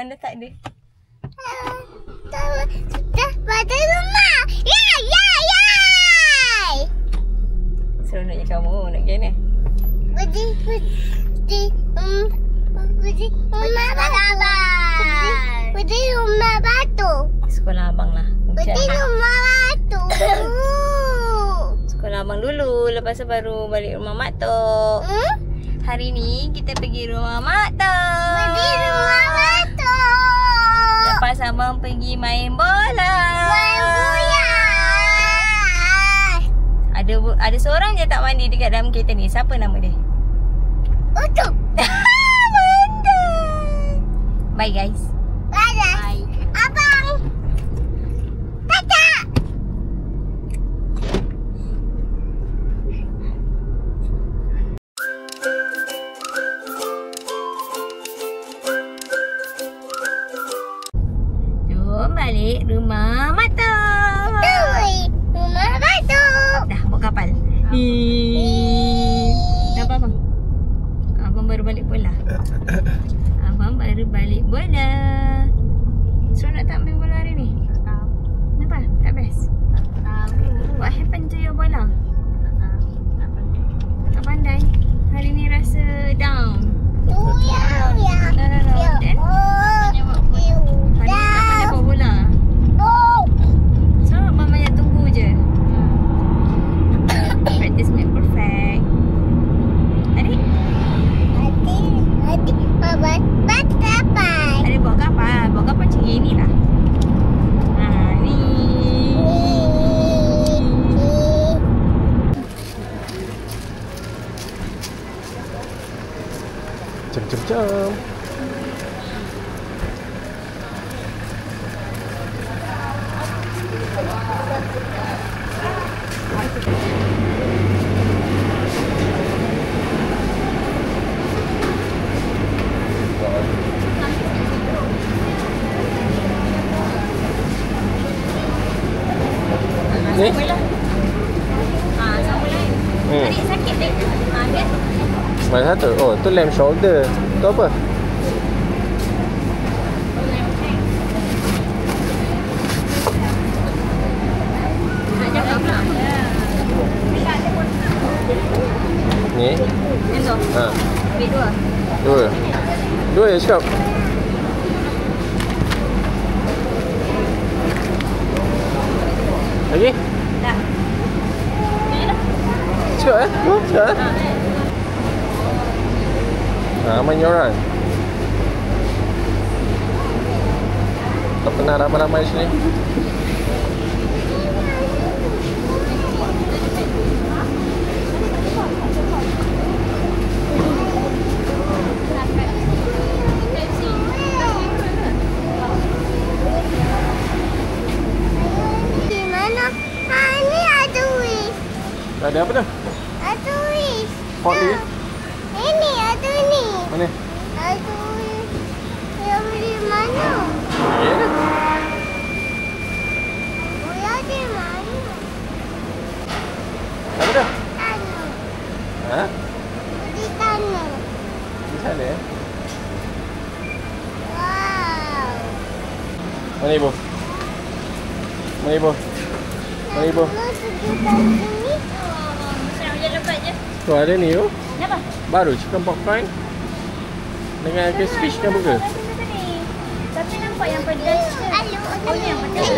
dah tak ada. Sudah pada rumah. Seronoknya kamu nak pergi mana? Pergi rumah batu. Sekolah abang lah. Pergi rumah batu. Sekolah abang dulu. Lepas tu baru balik rumah Mak Tok. Hari ni kita pergi rumah Mak Tok. Pergi rumah batu. Lepas abang pergi main bola. Main bola. Ada seorang je tak mandi dekat dalam kereta ni. Siapa nama dia? Ucup. Pandai. Bye guys. Bye. Abang. Tata. Jom balik rumah Mak Tok. Rumah batu. Dah bawa kapal. Nampak abang? Abang baru balik bola. Seronok tak main bola hari ni? Kenapa? Tak best? What happened to your bola? Tak pandai. Hari ni rasa down. No. Then? Hari ni tak pandai bawa bola. So, abang banyak tunggu je. Practice make perfect. Adik? Adik bawa kapal. Adik bawa kapal. Bawa kapal macam ni lah. Ni. Jom. Ni? Sama lah. Sama lain. Adik sakit dek. Dia. Mana satu? Oh, tu lamb shoulder. Tu apa? Nak jaga pula. Ni? Yang tu? Ha. Ambil 2. Dua je cakap. Lagi? Dah. Ni dah. Cakap Cakap ramai orang. Tak pernah ramai-ramai sini. Di mana? Ni ada wis. Ada apa tu? Ada wis. Hot ni? Ini ada ni. Mana? Ada wis. Yang di mana? Ya dah. Bola di mana? Apa tu? Tanah. Ha? Di tanah. Di sana ya? Wow. Mana ibu? Mana ibu? Mana ibu? Kalau pergi tanah ni. Senang je lepas je. Tu ada ni tu. Kenapa? Baru chicken popcorn dengan crispy chicken burger. Tapi nampak yang pedas ke? Oh, ni yang pedas.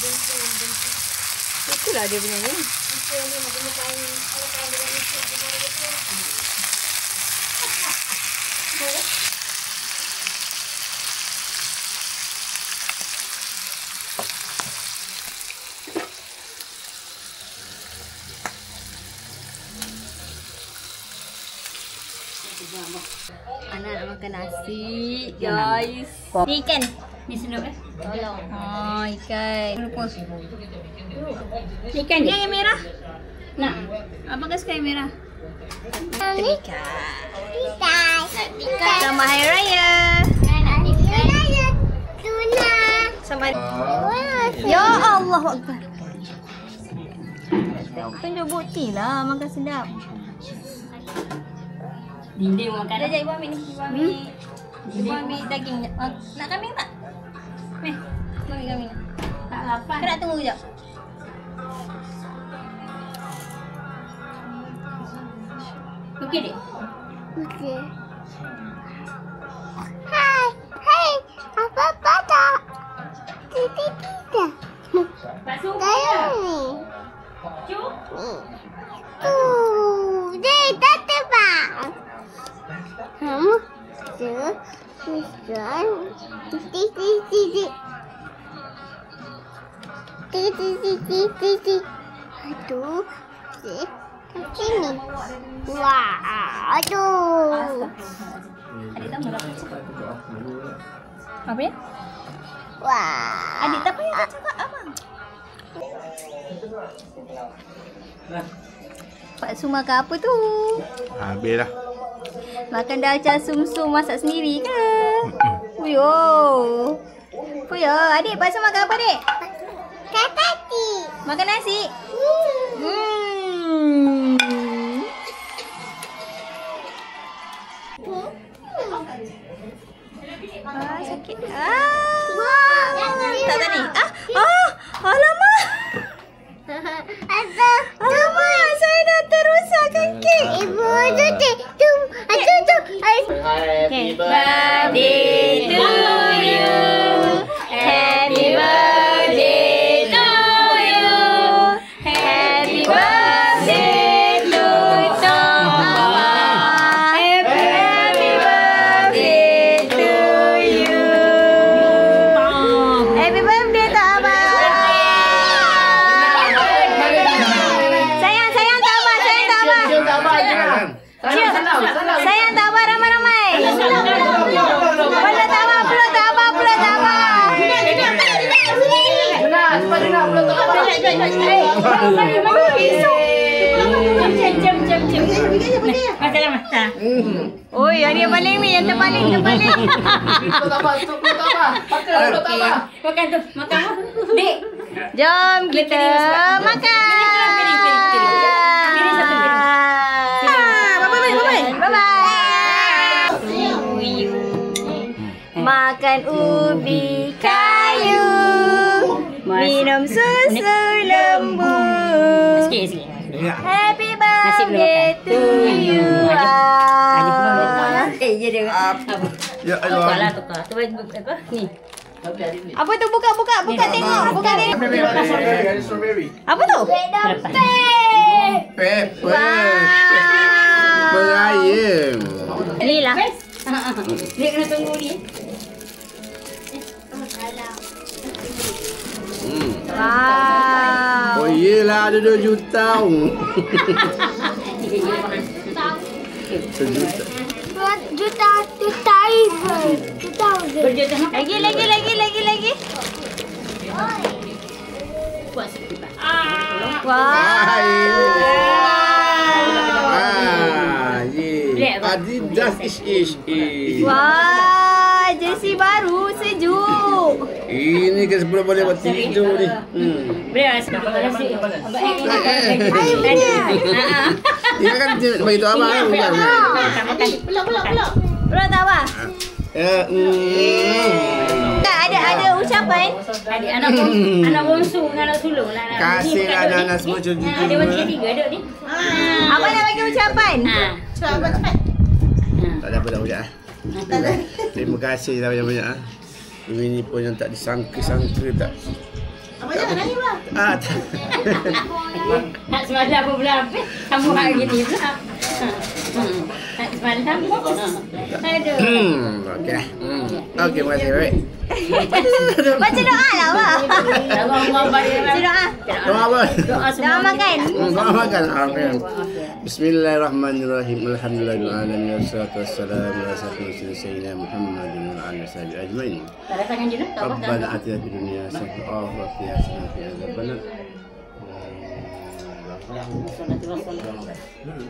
Itulah dia punya ni. Anak nak makan nasi, guys. Ni ikan. Ni senuk eh. Tolong. Oh, ikan. Lupa. Ni ikan dia yang merah. Nak. Abang suka yang merah. Ikan. Selamat Hari Raya. Sama. Ya Allah Akbar. Tunjuk bukti lah makan sedap. Dinding makan. Dah ibu ambil ni. Ibu ambil daging. Nak kambing tak? Meh, ambil kambing. Tak lapar. Kau nak tunggu kejap. Okey dek? Okey. Hai. Apa tak? Tidak. Basuh Saya ni. Cuk. Dia tak terbang. Kamu Aduh, sini. Wah, aduh. Apa ya? Wah. Adik tak payah cakap abang. Pak Su makan apa tu? Habislah. Makan dalca sum-sum masak sendiri ke? Yo. Oh ya, adik Pak Su makan apa dek? Kakati. Makan nasi? Sakit. Tak tadi. Alamak. Alamak, saya dah terusak kaki. Ibu tu. Happy birthday to you. Happy birthday to you. Happy birthday to Tama. Happy birthday to you. Happy birthday Tama. Sayang Tama, sayang Tama. Sayang Tama ramai-ramai. Peluk Tama. Oh, yang ni paling ni, yang terpaling. Makan tu, makan. Dek, jom kita makan. Bye-bye. Makan ubi kayu, minum susu lembu. Sikit. Happy birthday to you. Ya dia. Ya Allah. Tukar. Tu apa? Ni. Apa tu? Buka tengok. Buka tengok. Strawberry. Apa tu? Pepper. Perayaan. Ni lah. Dia kena tunggu ni. Wow. Oh iyalah, ada 2 juta. Lagi. Adidas ish. Wah, jersey baru sejuk. Ini kan sebelum boleh buat tidur ni. Ini kan bagi tu abang kan. Peluk tak apa? Ada ucapan. Anak bongsu dengan anak sulung lah. Kasih anak-anak semua cuci. Dia buat 3 duduk ni. Apa nak bagi ucapan? Cepat. Tak ada apa dah ucap. Terima kasih dah banyak-banyak. Ini pun yang tak disangka tak. Apa jangan nangis lah. Nak semalam pun belum habis. Kamu hari ni pula. Nak semalam pun. Aduh. Okey. Okey, terima kasih. Baik. Baca doa lah, Abah. Baca doa. Doa apa? Doa makan. Doa makan. Amin. Bismillahirrahmanirrahim. Alhamdulillahirabbil wassalatu wassalamu ala sayyidina Muhammadin wa ala alihi ajmain. Taruh tangan dulu. Rabbana atina fid dunya hasanah wa fil akhirati hasanah.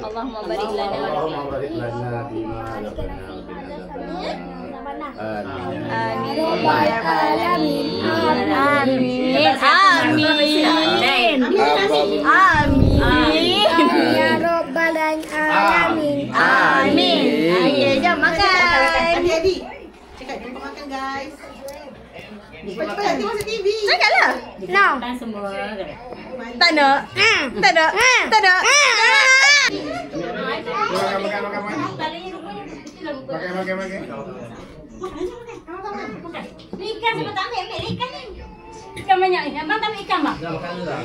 Allahumma barik lana. Allahumma barik lana bima razaqtana wa qina adzabannar. Amin. Amin. Amin. Amin. Ya Rabbal Alamin. Amin. Ayo jom makan. Adik-adik. Cakap jumpa makan guys. Cepat nanti masuk TV. Cakaplah. No. Makan semua. Tak nak. Tak nak. Tak nak. Makan. Ni ikan siapa tak ambil? Ambil ikan ni. Ikan banyak ni. Abang tak ambil ikan, bang? Dah makan dah.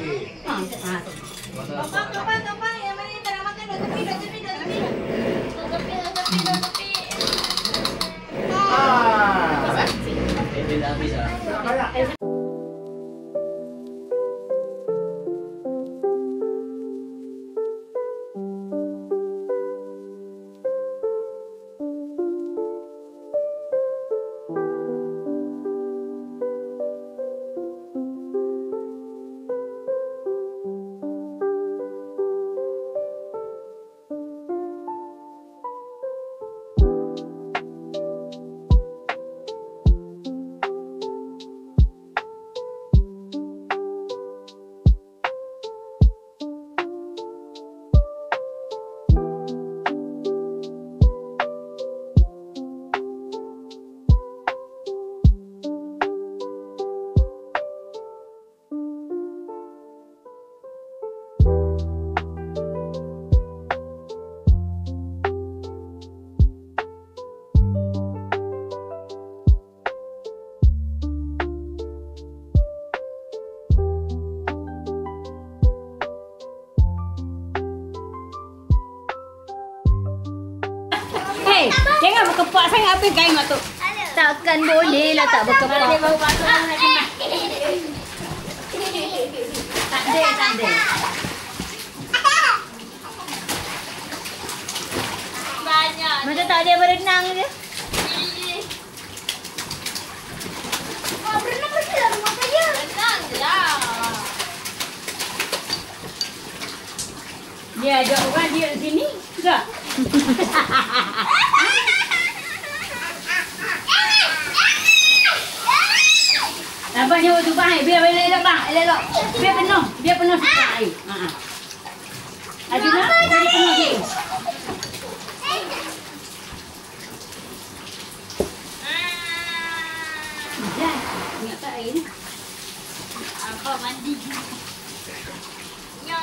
Kapan? Yang mana yang tak nak makan? Duk tepi. Dah habis dah. Hei, jangan berkepak sangat habis kain mak tu. Takkan boleh lah tak berkepak. Tak ada. Banyak. Macam tak ada yang berenang je. Berenang mesti lah rumah saya. Berenang je lah. Dia ajak orang dia di sini. Tak? Abang nyawa tu bang, biar elok bang, elok. Biar penuh sikit air. Adina, jadi penuh sikit. Dah, ingat tak air ni? Abang mandi. Ya.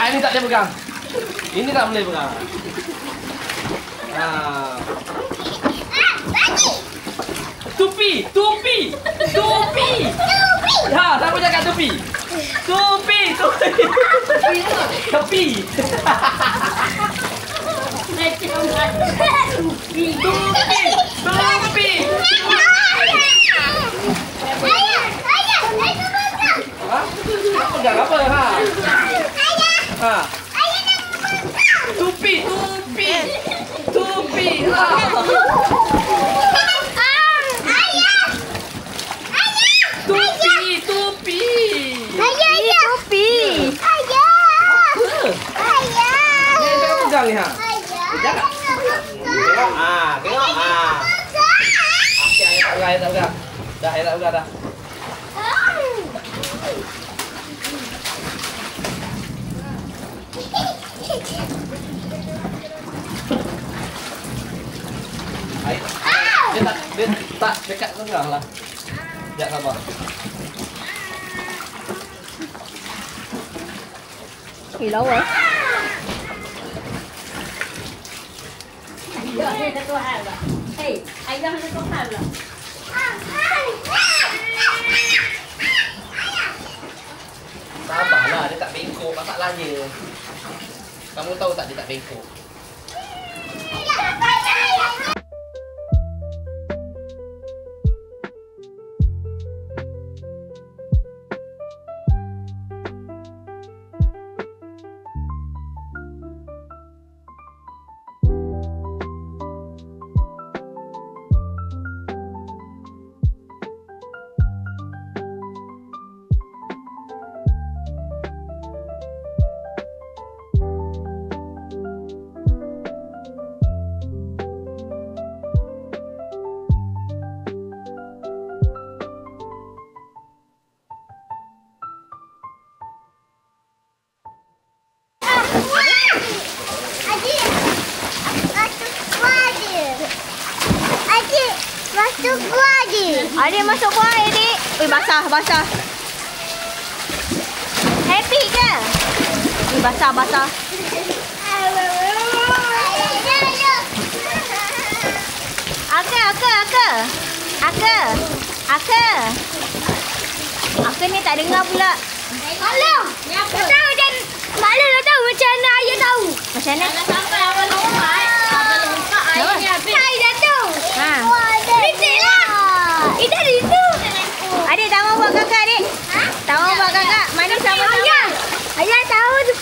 ini tak boleh pegang. Ini tak boleh pegang. Tupi. Ha, siapa cakap tupi? Tupi. Tepi. Tupi. Ha? Pegang apa? Ha. Tupi. Tupi. Ni jangan pegang ni ha. Jangan. Tengok. Okey, ayat tak pegang. Dah, ayat tak pegang dah. Dia tak dekat tengah lah. Sekejap sabar. Lawa. Ayah satu hal lah. Hei, ayah satu hal lah. Sabarlah, dia tak bengkok masalahnya. Kamu tahu tak dia tak bengkok? Adik masuk gua, adik. Basah. Happy ke? Basah. Aka ni tak dengar pula. Alah, dah tahu dan Maklum dah tahu macam mana ayah tahu. Macam mana? Jangan sampai awal lompat. Awal lompat air ni habis. Saya dah tahu. Ha. Betul lah. Dah di situ. Adik tak mau buat kakak, adik. Ha? Tak mau buat kakak. Mana sama-sama? Ayah tahu tu.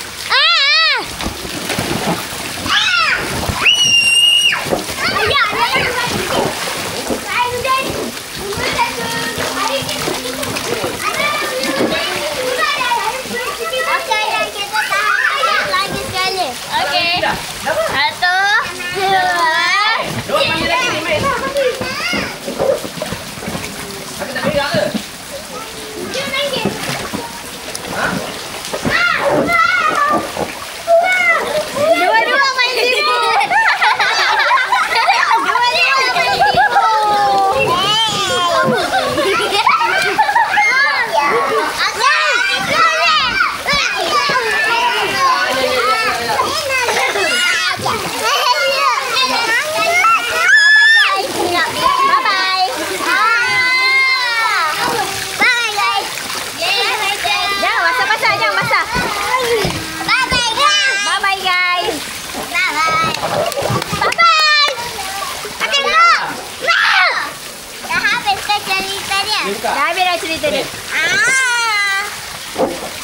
Okey. Satu, dua, Panggil lagi ni, Mek. Aku tak pegang ke? Dua-dua main tipu. Dua-dua main tipu. Dah habis dah cerita dia.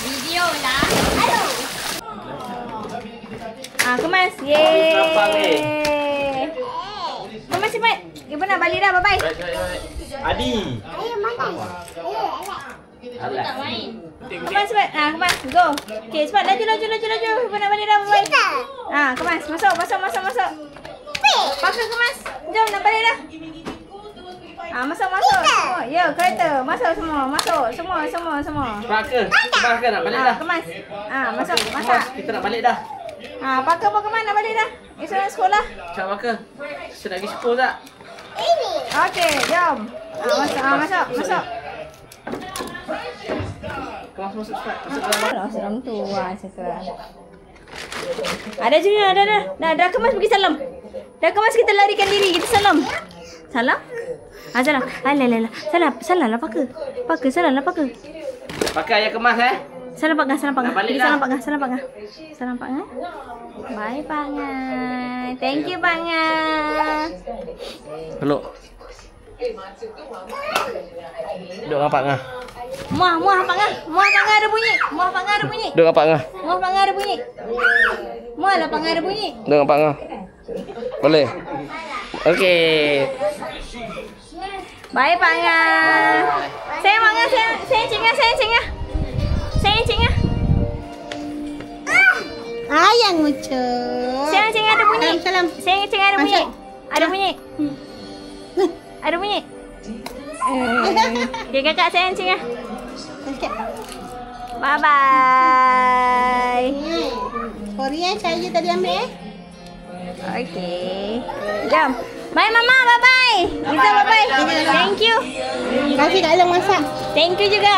video lah. Kemas. Lapang ni. Kemas cepat. Ibu nak balik dah. Bye-bye. Adi. Alah. Tak main. Kemas cepat. Kemas. Go. Okay, cepat. Laju. Ibu nak balik dah. Bye-bye. Kemas. Masuk. Pakai kemas. Jom nak balik dah. Masuk. Semua. Ya, kereta. Masuk semua. Semua. Pakai. Pakai nak balik dah. Kemas. Masuk. Mas, Masak. kita nak balik dah. Pakai apa kemas nak balik dah. Esok nak sekolah. Cak pakai. Saya nak pergi sekolah tak? Okey, jom. Masuk. Kemas masuk cepat. Masuk dalam. Orang tu sekarang. Ada Junior, dah. Dah kemas pergi salam. Dah kemas kita larikan diri, kita salam. Salam? Salam. Alah. Salah lah pakai. Salah lah pakai. Pakai ayah kemas Salam Pak Ngah. Dah balik Salam Pak Ngah. Salam Pak Ngah. Bye Pak Ngah. Thank you Pak Ngah. Peluk. Duduk dengan Pak Ngah. Muah Pak Ngah. Muah Pak Ngah ada bunyi. Duduk dengan Pak Ngah. Muah Pak Ngah ada bunyi. Muah lah Pak Ngah ada bunyi. Duduk dengan Pak Ngah. Boleh? Okey. Bye Pak Ngah. Sayang Pak Ngah, sayang Cingah. Sayang Cingah. Ayang muncul. Sayang Cingah ada bunyi. Salam. Sayang Cingah ada bunyi. Ada bunyi. Okay, kakak sayang Cingah. Bye-bye. Sorry saya tadi ambil Okay. Jom. Bye Mama, bye-bye. Kita bye-bye. Thank you. Kasih Kak Long masak. Thank you juga.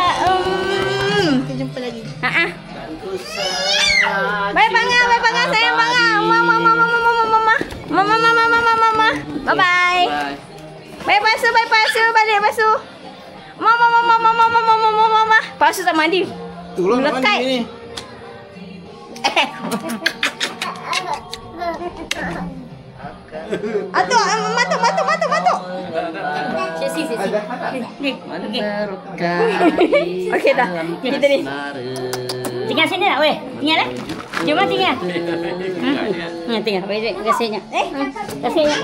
Kita jumpa lagi. Bye Pak Ngah, sayang Pak Ngah. Mama. Bye-bye. Bye basuh, balik basuh. Mama. Basuh tak mandi. Tolong Melekat. mandi ni. Atuk, matuk. Okey dah. Kita ni. Tinggal sini tak boleh? Tinggal Jom tinggal. Tinggal. Baik, kasihnya. Kasihnya.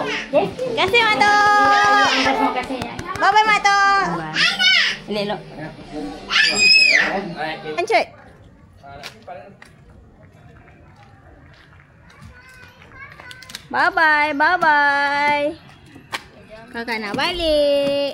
Kasih matuk. Kasihnya. Bye matuk. Elok. Lanjut. Bye-bye. Kakak nak balik.